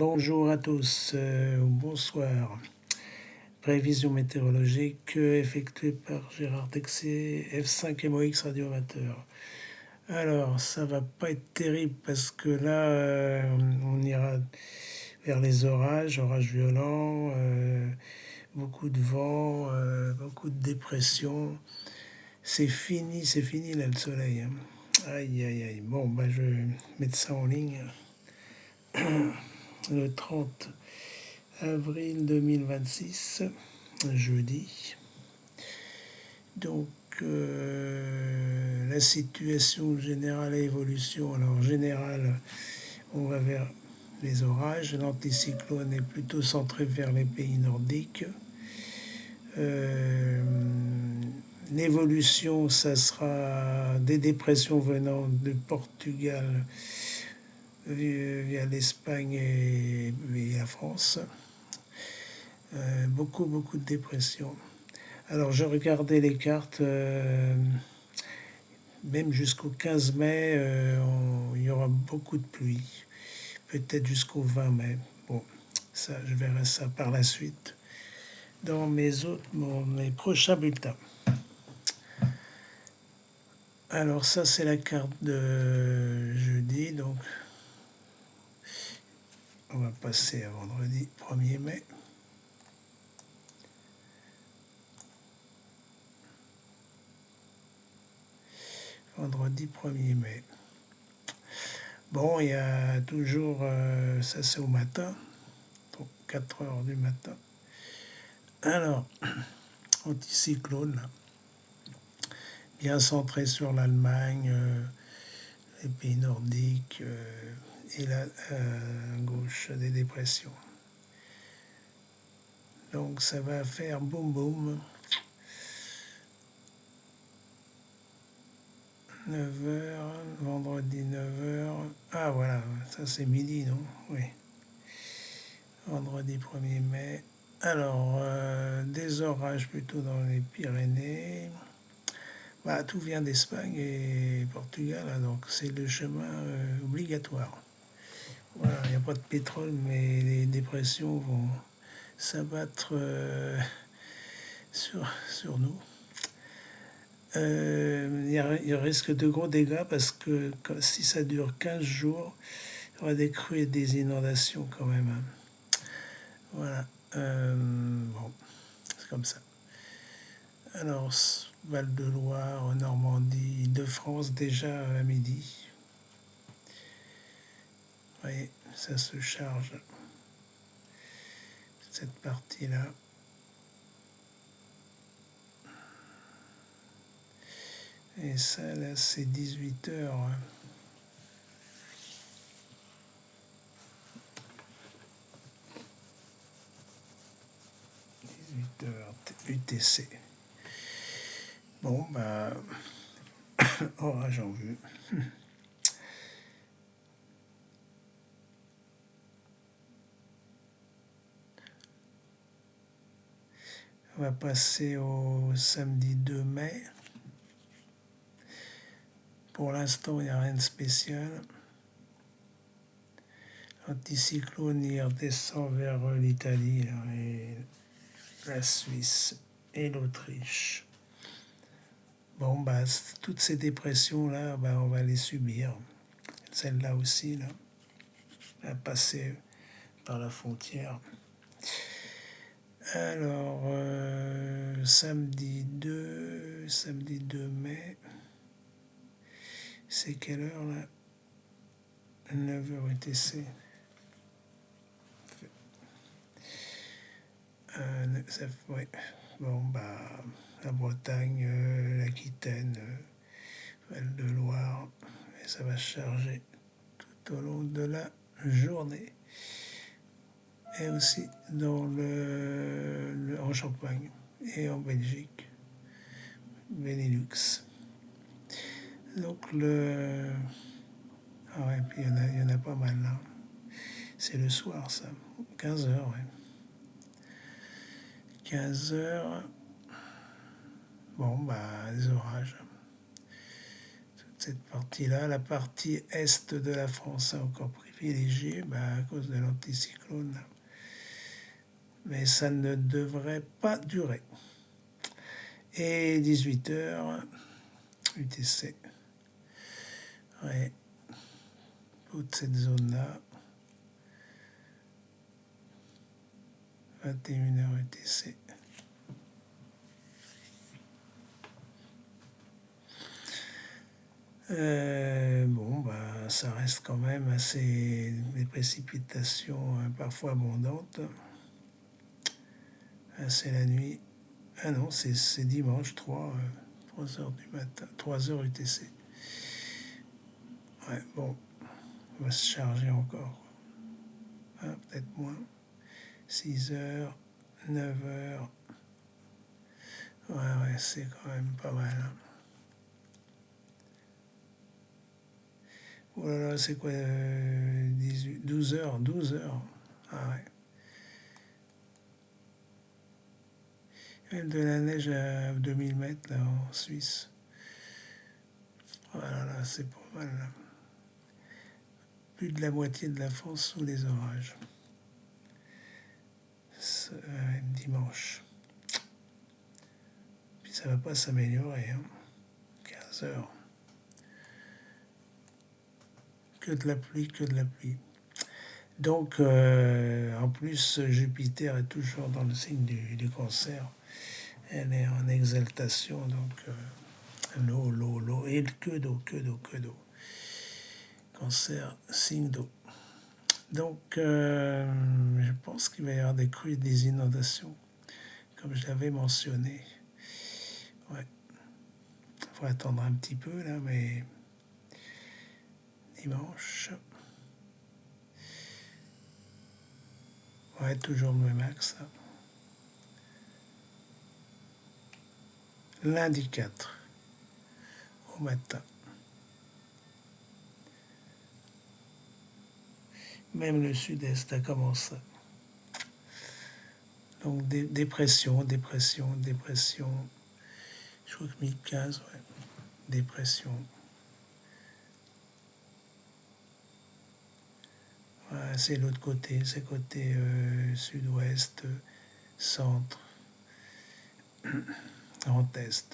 Bonjour à tous, ou bonsoir. Prévision météorologique effectuée par Gérard Texier, F5 MOX Radio Amateur. Alors, ça va pas être terrible parce que là, on ira vers les orages violents, beaucoup de vent, beaucoup de dépression. C'est fini là le soleil, hein. Aïe, aïe, aïe. Bon, je vais mettre ça en ligne. Le 30 avril 2026, jeudi. Donc, la situation générale et évolution. Alors, en général, on va vers les orages. L'anticyclone est plutôt centré vers les pays nordiques. L'évolution, ça sera des dépressions venant du Portugal via l'Espagne et la France. Beaucoup de dépression. Alors je regardais les cartes, même jusqu'au 15 mai, il y aura beaucoup de pluie, peut-être jusqu'au 20 mai. Bon, ça, je verrai ça par la suite dans mes prochains bulletins. Alors ça, c'est la carte de jeudi, donc on va passer à vendredi 1er mai. Vendredi 1er mai. Bon, il y a toujours, ça c'est au matin, donc 4 heures du matin. Alors, anticyclone, là, bien centré sur l'Allemagne, les pays nordiques et la gauche des dépressions. Donc ça va faire boum boum. 9h, vendredi 9h. Ah voilà, ça c'est midi, non? Oui. Vendredi 1er mai. Alors, des orages plutôt dans les Pyrénées. Tout vient d'Espagne et Portugal, hein, donc c'est le chemin obligatoire. Voilà, il n'y a pas de pétrole, mais les dépressions vont s'abattre sur nous. Il y a risque de gros dégâts parce que si ça dure 15 jours, il y aura des crues et des inondations quand même, hein. Voilà. Bon, c'est comme ça. Alors, Val-de-Loire, Normandie, Île-de-France, déjà à midi. Vous voyez, ça se charge. Cette partie-là. Et ça, là, c'est 18h. 18h UTC. Bon, orage en vue. On va passer au samedi 2 mai. Pour l'instant, il n'y a rien de spécial. L'anticyclone, il redescend vers l'Italie et la Suisse et l'Autriche. Bon, toutes ces dépressions-là, on va les subir. Celle-là aussi, là, va passer par la frontière. Alors, samedi 2 mai, c'est quelle heure là? 9h UTC. Ouais. Bon, la Bretagne, l'Aquitaine, Val-de-Loire, et ça va se charger tout au long de la journée. Et aussi en Champagne et en Belgique, Benelux. Donc puis il y en a pas mal là. C'est le soir ça, 15h, ouais. 15h, des orages. Toute cette partie-là, la partie est de la France a encore pris privilégié à cause de l'anticyclone. Mais ça ne devrait pas durer. Et 18h, UTC. Ouais, toute cette zone-là. 21h UTC. Ça reste quand même assez des précipitations parfois abondantes. C'est la nuit. Ah non, c'est dimanche 3h du matin, 3h UTC. Ouais, bon, on va se charger encore. Peut-être moins. 6h, 9h. Ouais, c'est quand même pas mal. Oh là là, c'est quoi 12h, 12h. Ah ouais. Même de la neige à 2000 mètres là, en Suisse. Voilà, là, c'est pas mal. Là. Plus de la moitié de la France sous les orages. Dimanche. Puis ça va pas s'améliorer. 15h. Que de la pluie, que de la pluie. Donc, en plus, Jupiter est toujours dans le signe du Cancer. Elle est en exaltation, donc l'eau, et que d'eau. Cancer, signe d'eau. Donc, je pense qu'il va y avoir des crues et des inondations, comme je l'avais mentionné. Ouais. Il faut attendre un petit peu, là, mais dimanche. Ouais, toujours le même axe. Là. Lundi 4, au matin. Même le sud-est a commencé. Donc dépression. Je crois que 1015, ouais. Dépression. Ouais, c'est l'autre côté, c'est côté sud-ouest, centre, grand est,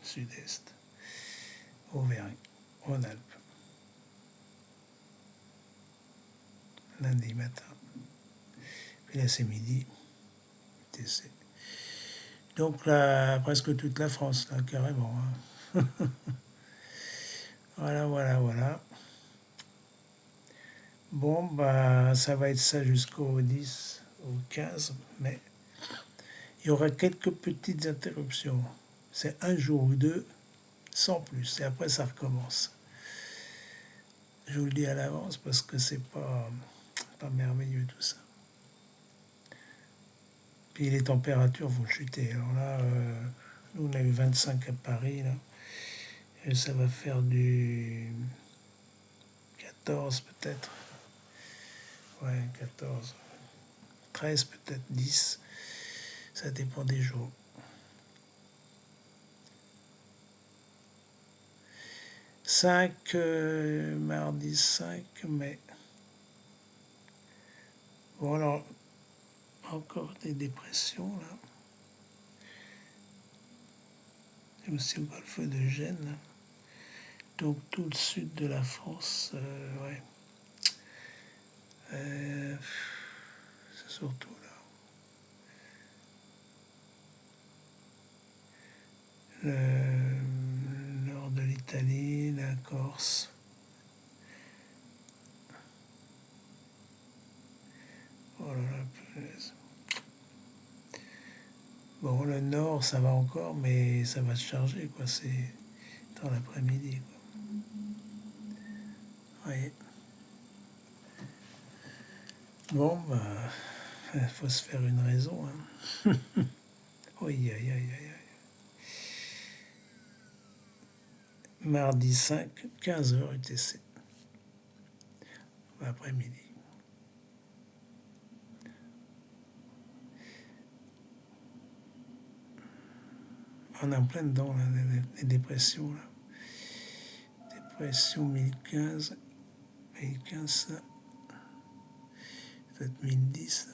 sud-est, Auvergne, Rhône-Alpes. Lundi matin. Puis là, c'est midi. TC. Donc là, presque toute la France, là, carrément. Voilà. Bon, ça va être ça jusqu'au 10, au 15 mai. Il y aura quelques petites interruptions. C'est un jour ou deux, sans plus. Et après, ça recommence. Je vous le dis à l'avance parce que c'est pas merveilleux tout ça. Puis les températures vont chuter. Alors là, nous on a eu 25 à Paris, là. Et ça va faire du 14 peut-être. Ouais, 14. 13 peut-être, 10. Ça dépend des jours. Mardi 5 mai. Bon alors, encore des dépressions là. C'est aussi au golfe de Gênes. Là. Donc tout le sud de la France, ouais. C'est surtout là. Le nord de l'Italie, la Corse. Oh là là, punaise. Bon, le nord, ça va encore, mais ça va se charger, quoi. C'est dans l'après-midi, quoi. Oui. Bon, il faut se faire une raison, hein. Oui, aïe. Mardi 5, 15h UTC. Après-midi. On est en plein dedans, là, les dépressions, là. Dépression 1015, ça. peut-être 1010.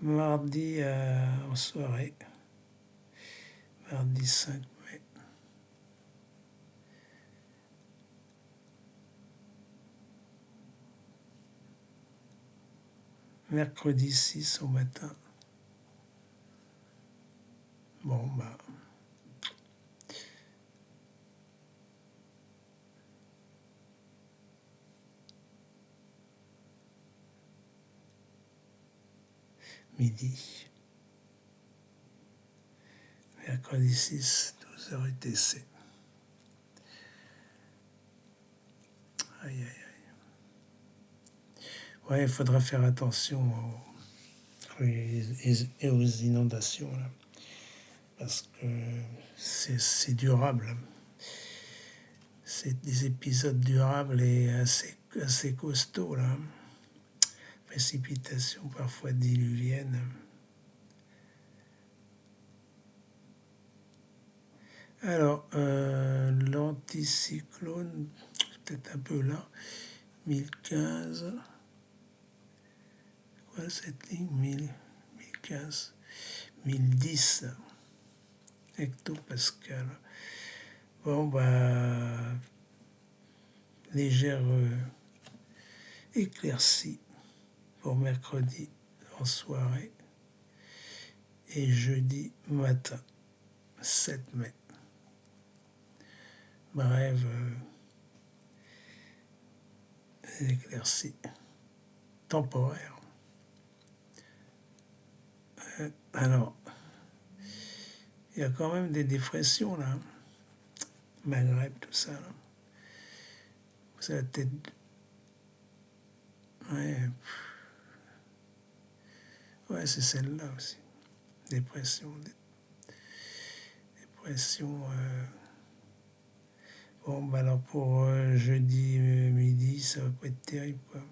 Mardi en soirée. Mardi 5 mai. Mercredi 6 au matin. Bon, bah. Midi. Mercredi 6, 12h UTC. Aïe, aïe, aïe. Ouais, il faudra faire attention aux inondations, là, parce que c'est durable. C'est des épisodes durables et assez costauds, là. Précipitations parfois diluviennes. Alors, l'anticyclone, c'est peut-être un peu là, 1015. Quoi cette ligne 1015, 1010 hectopascal. Bon, bah, légère éclaircie pour mercredi en soirée et jeudi matin, 7 mai. Brève éclaircie temporaire. Alors, il y a quand même des dépressions là. Maghreb, tout ça. Là. C'est la tête. Ouais, ouais c'est celle-là aussi. Dépression. Dépression. Bon, bah alors pour jeudi midi, ça va pas être terrible, quoi.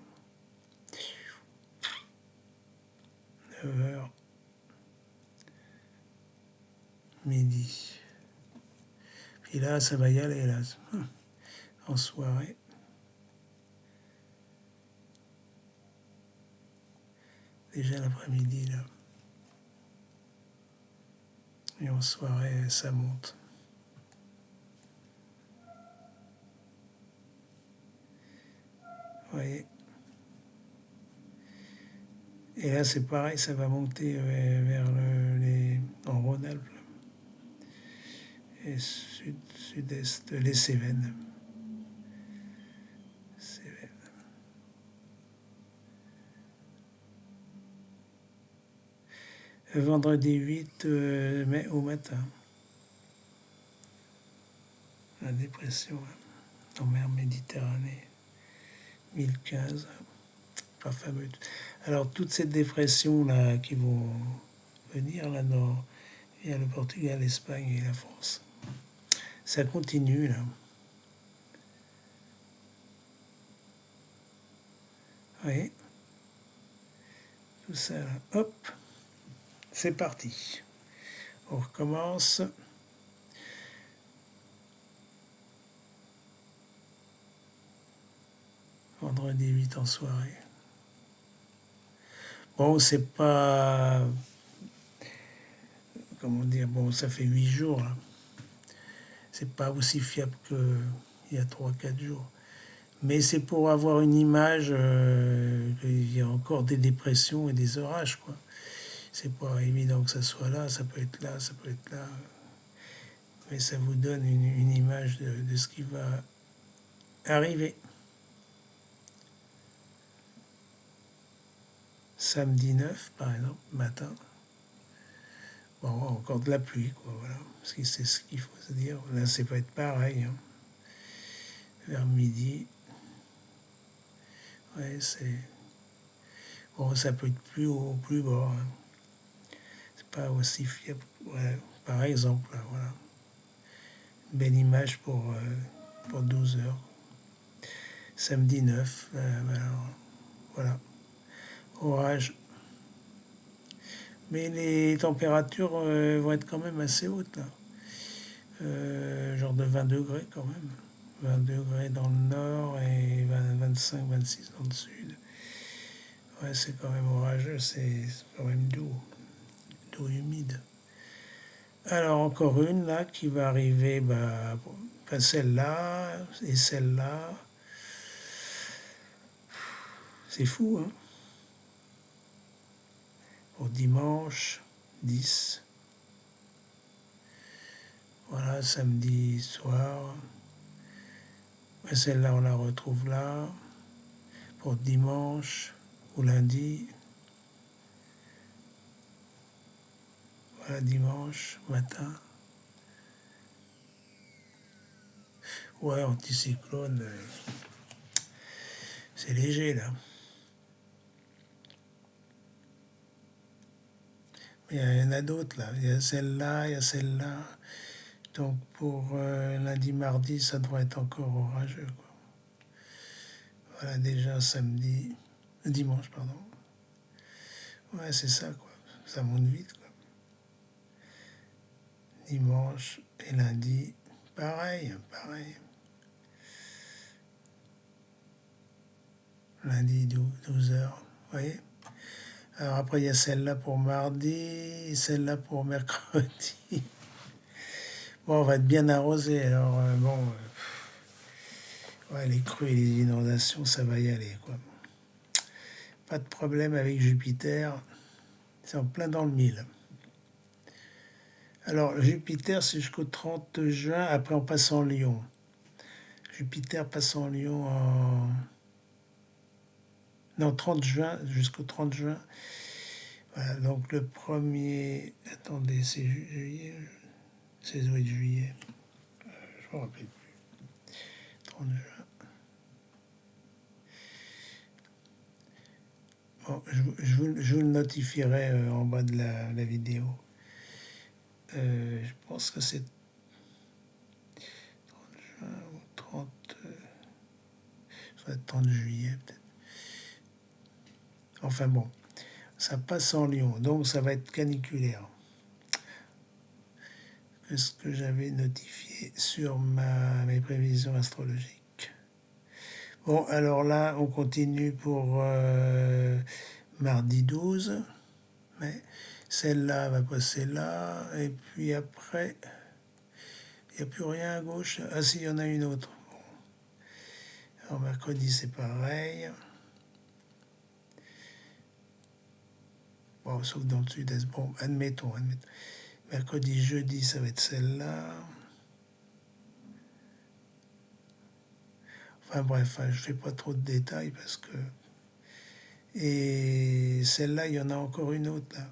9h. Midi. Puis là, ça va y aller, là. En soirée. Déjà l'après-midi, là. Et en soirée, ça monte. Vous voyez. Et là, c'est pareil, ça va monter vers en Rhône-Alpes. Et sud-est, les Cévennes. Vendredi 8 mai au matin. La dépression en mer Méditerranée. 1015. Pas fameux. Alors, toutes ces dépressions-là qui vont venir là-dedans, il y a le Portugal, l'Espagne et la France. Ça continue, là. Vous voyez. Tout ça, là. Hop. C'est parti. On recommence. Vendredi 8 en soirée. Bon, c'est pas... Comment dire? Bon, ça fait 8 jours, là. C'est pas aussi fiable qu'il y a 3-4 jours. Mais c'est pour avoir une image qu'il y a encore des dépressions et des orages, quoi. C'est pas évident que ça soit là, ça peut être là, ça peut être là. Mais ça vous donne une image de ce qui va arriver. Samedi 9, par exemple, matin. Bon, encore de la pluie, quoi, voilà. Parce que c'est ce qu'il faut se dire. Là, c'est pas être pareil. Hein. Vers midi. Ouais, c'est... Bon, ça peut être plus haut, plus bas. Hein. C'est pas aussi fiable. Voilà. Par exemple, là, voilà. Belle image pour 12 heures. Samedi 9, alors, voilà. Orage. Mais les températures vont être quand même assez hautes, là. genre de 20 degrés quand même. 20 degrés dans le nord et 25, 26 dans le sud. Ouais, c'est quand même orageux, c'est quand même doux, doux humide. Alors encore une là qui va arriver, celle-là et celle-là. C'est fou, hein? Au dimanche 10. Voilà, samedi soir. Et celle-là, on la retrouve là. Pour dimanche ou lundi. Voilà, dimanche matin. Ouais, anticyclone, c'est léger là. Il y en a d'autres là. Il y a celle-là, il y a celle-là. Donc pour lundi, mardi, ça devrait être encore orageux, quoi. Voilà, déjà samedi, dimanche, pardon. Ouais, c'est ça, quoi. Ça monte vite, quoi. Dimanche et lundi, pareil, pareil. Lundi, 12 heures, vous voyez. Alors après, il y a celle-là pour mardi, celle-là pour mercredi. Bon, on va être bien arrosé, alors ouais, les crues et les inondations, ça va y aller, quoi. Pas de problème avec Jupiter, c'est en plein dans le mille. Alors, Jupiter, c'est jusqu'au 30 juin, après on passe en Lion. Jupiter passe en Lion en... Non, 30 juin, jusqu'au 30 juin. Voilà, donc le premier... Attendez, c'est juillet. C'est oui, juillet. Je me rappelle plus. 30 juin. Bon, je vous le notifierai en bas de la vidéo. Je pense que c'est 30 juin ou 30... ça va être 30 juillet peut-être. Enfin bon, ça passe en Lion, donc ça va être caniculaire. C'est ce que j'avais notifié sur mes prévisions astrologiques. Bon, alors là, on continue pour mardi 12 mai. Celle-là va passer là, et puis après, il n'y a plus rien à gauche. Ah si, il y en a une autre. Bon. Alors mercredi, c'est pareil. Bon, sauf dans le sud-est. Bon, admettons. Mercredi, jeudi, ça va être celle-là. Enfin bref, je ne fais pas trop de détails parce que... Et celle-là, il y en a encore une autre là.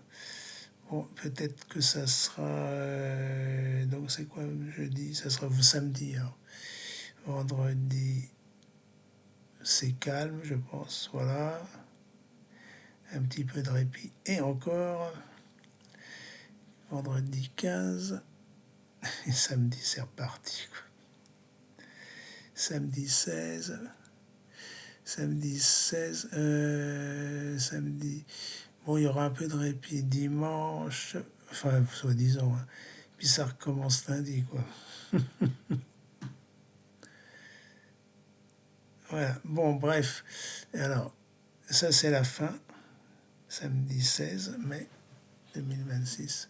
Bon, peut-être que ça sera... donc c'est quoi jeudi? Ça sera samedi. Alors. Vendredi, c'est calme, je pense. Voilà. Un petit peu de répit. Et encore... Vendredi 15. Et samedi, c'est reparti, quoi. Samedi 16. Samedi 16. Samedi. Bon, il y aura un peu de répit dimanche. Enfin, soi-disant. Hein. Puis ça recommence lundi, quoi. Voilà. Bon, bref. Alors, ça, c'est la fin. Samedi 16 mai 2026.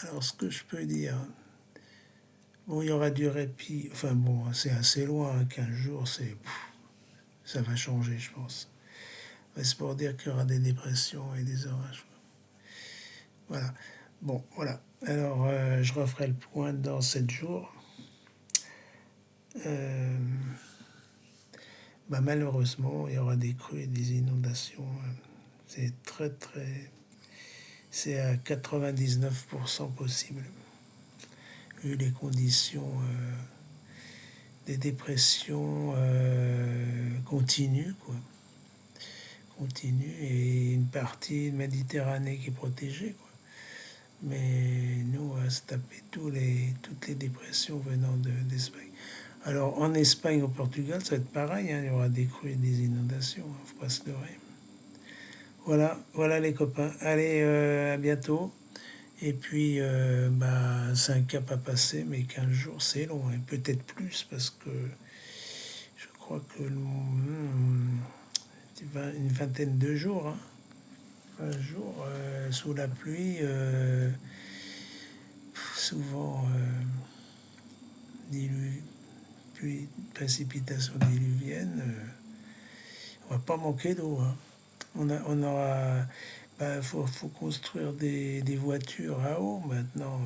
Alors, ce que je peux dire. Bon, il y aura du répit. Enfin, bon, c'est assez loin. Hein, 15 jours, ça va changer, je pense. Mais c'est pour dire qu'il y aura des dépressions et des orages. Voilà. Bon, voilà. Alors, je referai le point dans 7 jours. Malheureusement, il y aura des crues et des inondations. C'est c'est à 99% possible, vu les conditions des dépressions continues, quoi. Continues, et une partie de Méditerranée qui est protégée, quoi. Mais nous, à se taper toutes les dépressions venant d'Espagne. Alors, en Espagne, au Portugal, ça va être pareil, hein, il y aura des crues et des inondations, il ne faut pas se leurrer. Voilà les copains. Allez, à bientôt. Et puis, c'est un cap à passer, mais 15 jours, c'est long, et peut-être plus, parce que je crois que une vingtaine de jours, hein. Un jour, sous la pluie, souvent pluie, précipitations diluviennes, on va pas manquer d'eau, hein. On aura, faut construire des voitures à eau maintenant.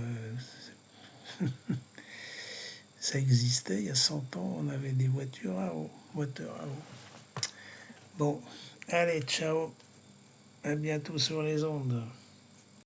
Ça existait il y a 100 ans, on avait des voitures à eau, moteurs à eau. Bon, allez, ciao, à bientôt sur les ondes.